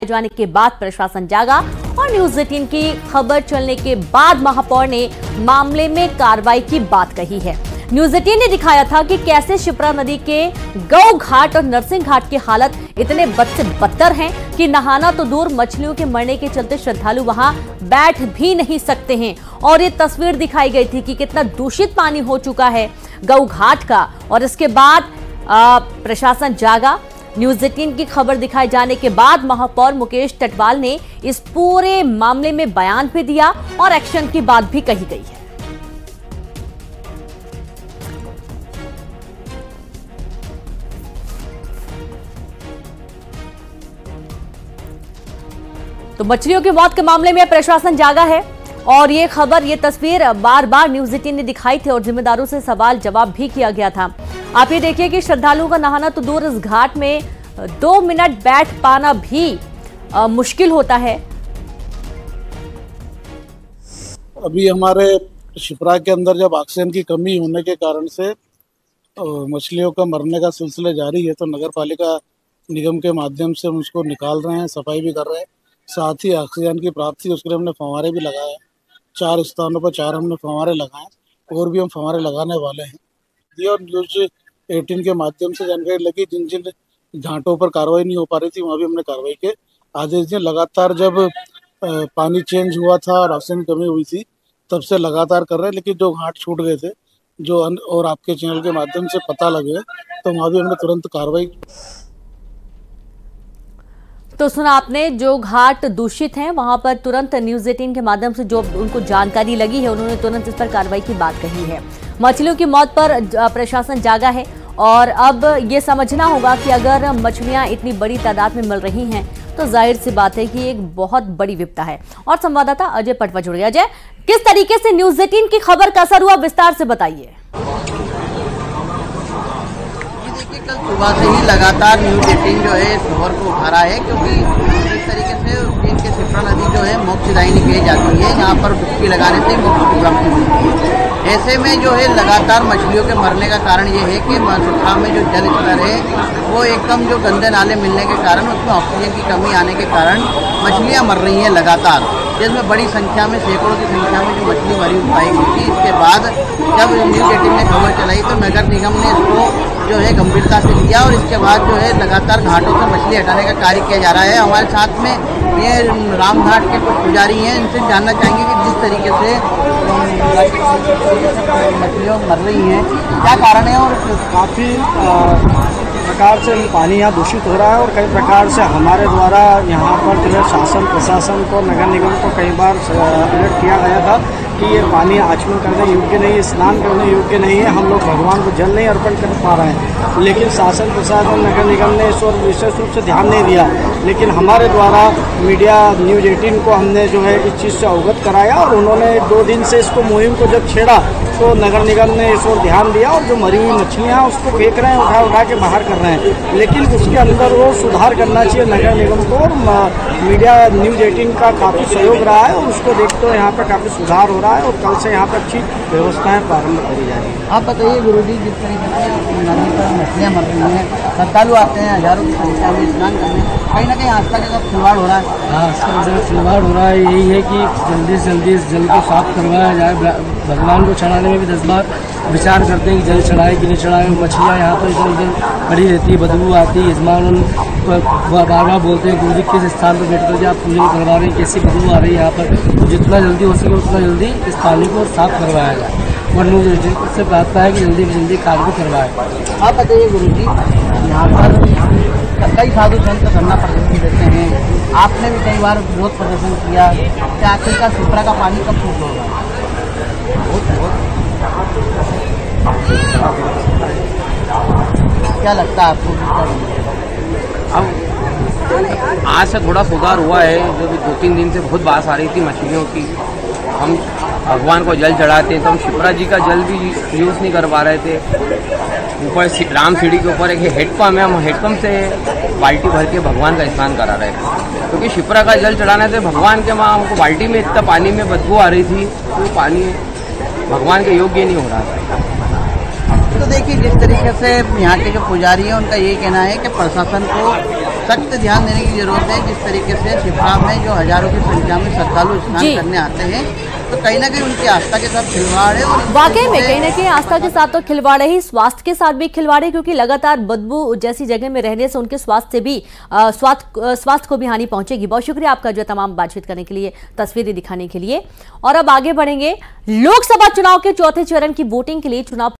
जाने के बाद प्रशासन जागा और न्यूज 18 की खबर चलने के बाद महापौर ने मामले में कार्रवाई की बात कही है। न्यूज 18 ने दिखाया था कि कैसे शिप्रा नदी के गौ घाट और नरसिंह घाट की हालत इतने बद से बदतर हैं कि नहाना तो दूर, मछलियों के मरने के चलते श्रद्धालु वहां बैठ भी नहीं सकते हैं। और ये तस्वीर दिखाई गई थी कि कितना दूषित पानी हो चुका है गौ घाट का। और इसके बाद प्रशासन जागा। न्यूज 18 की खबर दिखाए जाने के बाद महापौर मुकेश टटवाल ने इस पूरे मामले में बयान भी दिया और एक्शन की बात भी कही गई है। तो मछलियों की मौत के मामले में प्रशासन जागा है और ये खबर, ये तस्वीर बार बार न्यूज 18 ने दिखाई थी और जिम्मेदारों से सवाल जवाब भी किया गया था। आप ये देखिए कि श्रद्धालुओं का नहाना तो दूर, इस घाट में 2 मिनट बैठ पाना भी मुश्किल होता है। अभी हमारे शिप्रा के अंदर जब ऑक्सीजन की कमी होने के कारण से मछलियों का मरने का सिलसिला जारी है, तो नगर पालिका निगम के माध्यम से हम उसको निकाल रहे हैं, सफाई भी कर रहे हैं। साथ ही ऑक्सीजन की प्राप्ति, उसके लिए हमने फव्वारे भी लगाए हैं। 4 स्थानों पर 4 हमने फव्वारे लगाए, और भी हम फव्वारे लगाने वाले हैं। और न्यूज 18 के माध्यम से जानकारी लगी, जिन जिन घाटों पर कार्रवाई नहीं हो पा रही थी वहाँ भी हमने कार्रवाई के आदेश दिए। लगातार जब पानी चेंज हुआ था और ऑक्सीजन की कमी हुई थी, तब से लगातार कर रहे हैं। लेकिन जो घाट छूट गए थे, जो और आपके चैनल के माध्यम से पता लगे, तो वहाँ भी हमने तुरंत कार्रवाई। तो सुना आपने, जो घाट दूषित हैं वहां पर तुरंत न्यूज 18 के माध्यम से जो उनको जानकारी लगी है, उन्होंने तुरंत इस पर कार्रवाई की बात कही है। मछलियों की मौत पर प्रशासन जागा है और अब ये समझना होगा कि अगर मछलियां इतनी बड़ी तादाद में मिल रही हैं तो जाहिर सी बात है कि एक बहुत बड़ी विपदा है। और संवाददाता अजय पटवा जुड़ गया। अजय, किस तरीके से न्यूज 18 की खबर का असर हुआ, विस्तार से बताइए। कल सुबह से ही लगातार न्यूज 18 जो है इस खबर को उठा रहा है, क्योंकि इस तरीके से उज्जैन के शिप्रा नदी जो है मोक्षदायिनी कही जाती है, यहाँ पर डुबकी लगाने से मोक्ष की प्राप्ति मिलती है। ऐसे में जो है लगातार मछलियों के मरने का कारण ये है कि शिप्रा में जो जल स्तर है वो एकदम जो गंदे नाले मिलने के कारण उसमें ऑक्सीजन की कमी आने के कारण मछलियाँ मर रही हैं लगातार, जिसमें बड़ी संख्या में, सैकड़ों की संख्या में जो मछली मरी पाई गई थी। इसके बाद जब न्यूज 18 ने खबर चलाई तो नगर निगम ने इसको जो है गंभीरता से लिया और इसके बाद जो है लगातार घाटों से मछली हटाने का कार्य किया जा रहा है। हमारे साथ में ये रामघाट के कुछ पुजारी हैं, इनसे जानना चाहेंगे कि जिस तरीके से मछलियाँ मर रही हैं, क्या कारण है और काफ़ी प्रकार से पानी यहाँ दूषित हो रहा है और कई प्रकार से हमारे द्वारा यहाँ पर जो है शासन, प्रशासन को, नगर निगम को कई बार अलर्ट किया गया था कि ये पानी आचमन करने योग्य नहीं है, स्नान करने योग्य नहीं है, हम लोग भगवान को जल नहीं अर्पण कर पा रहे हैं। लेकिन शासन, प्रशासन, नगर निगम ने इस और विशेष रूप से ध्यान नहीं दिया। लेकिन हमारे द्वारा मीडिया न्यूज 18 को हमने जो है इस चीज़ से अवगत कराया और उन्होंने 2 दिन से इसको मुहिम को जब छेड़ा तो नगर निगम ने इस ओर ध्यान दिया और जो मरी हुई मछलियाँ उसको फेंक रहे हैं, उठा के बाहर कर रहे हैं। लेकिन उसके अंदर वो सुधार करना चाहिए नगर निगम को, और मीडिया न्यूज 18 का काफ़ी सहयोग रहा है और उसको देखते हुए यहाँ पर काफ़ी सुधार हो रहा है और कल से यहाँ पर अच्छी व्यवस्थाएं प्रारंभ करी जा रही है। आप बताइए गुरुजी, जिस तरीके से नदी पर मछलियाँ मर रही हैं, श्रद्धालु आते हैं हजारों की संख्या में स्नान करने, कहीं ना कहीं आस्था के साथ खिलवाड़ हो रहा है। हाँ, इसका खिलवाड़ हो रहा है। यही है कि जल्दी से जल्दी इस जल को साफ करवाया जाए। भगवान को चढ़ाने में भी 10 बार विचार करते हैं कि जल चढ़ाए कि नहीं चढ़ाए। मछलियाँ यहाँ पर इधर उधर पड़ी रहती है, बदबू आती है। यजमान बार बार बोलते हैं गुरुजी किस स्थान पर बैठ कर आप पूजन करवा रहे हैं, कैसी बदबू आ रही है यहाँ पर। जितना जल्दी हो सके उतना जल्दी इस पानी को साफ करवाया जाए और न्यूज 18 से प्रार्थना है कि जल्दी से जल्दी कार्य भी करवाए। आप बताइए गुरुजी, यहाँ पर कई साधु संत धरना प्रदर्शन देते हैं, आपने भी कई बार विरोध प्रदर्शन किया, क्या आखिरकार शिप्रा का पानी कब शुद्ध होगा? क्या लगता है आपको? अब आज से थोड़ा सुधार हुआ है, जो भी 2-3 दिन से बहुत बात आ रही थी मछलियों की। हम भगवान को जल चढ़ाते हैं तो हम शिप्रा जी का जल भी यूज़ नहीं कर पा रहे थे। ऊपर राम सीढ़ी के ऊपर एक हेडपम्प है, हम हेडपम्प से बाल्टी भर के भगवान का स्नान करा रहे थे, क्योंकि शिप्रा का जल चढ़ाने से भगवान के वहाँ हमको बाल्टी में इतना पानी में बदबू आ रही थी, तो पानी भगवान के योग्य नहीं हो रहा था। तो देखिए, जिस तरीके से यहाँ के जो पुजारी हैं उनका यही कहना है कि प्रशासन को सख्त ध्यान देने की जरूरत है। जिस तरीके से शिप्रा में जो हजारों की संख्या में श्रद्धालु स्नान करने आते हैं, तो कहीं ना कहीं उनकी आस्था के साथ खिलवाड़ है। और वाकई में कहीं ना कहीं आस्था के साथ तो खिलवाड़ है ही, स्वास्थ्य के साथ भी खिलवाड़ है, क्योंकि लगातार बदबू जैसी जगह में रहने से उनके स्वास्थ्य से भी स्वास्थ्य को भी हानि पहुंचेगी। बहुत शुक्रिया आपका जो तमाम बातचीत करने के लिए, तस्वीरें दिखाने के लिए। और अब आगे बढ़ेंगे। लोकसभा चुनाव के चौथे चरण की वोटिंग के लिए चुनाव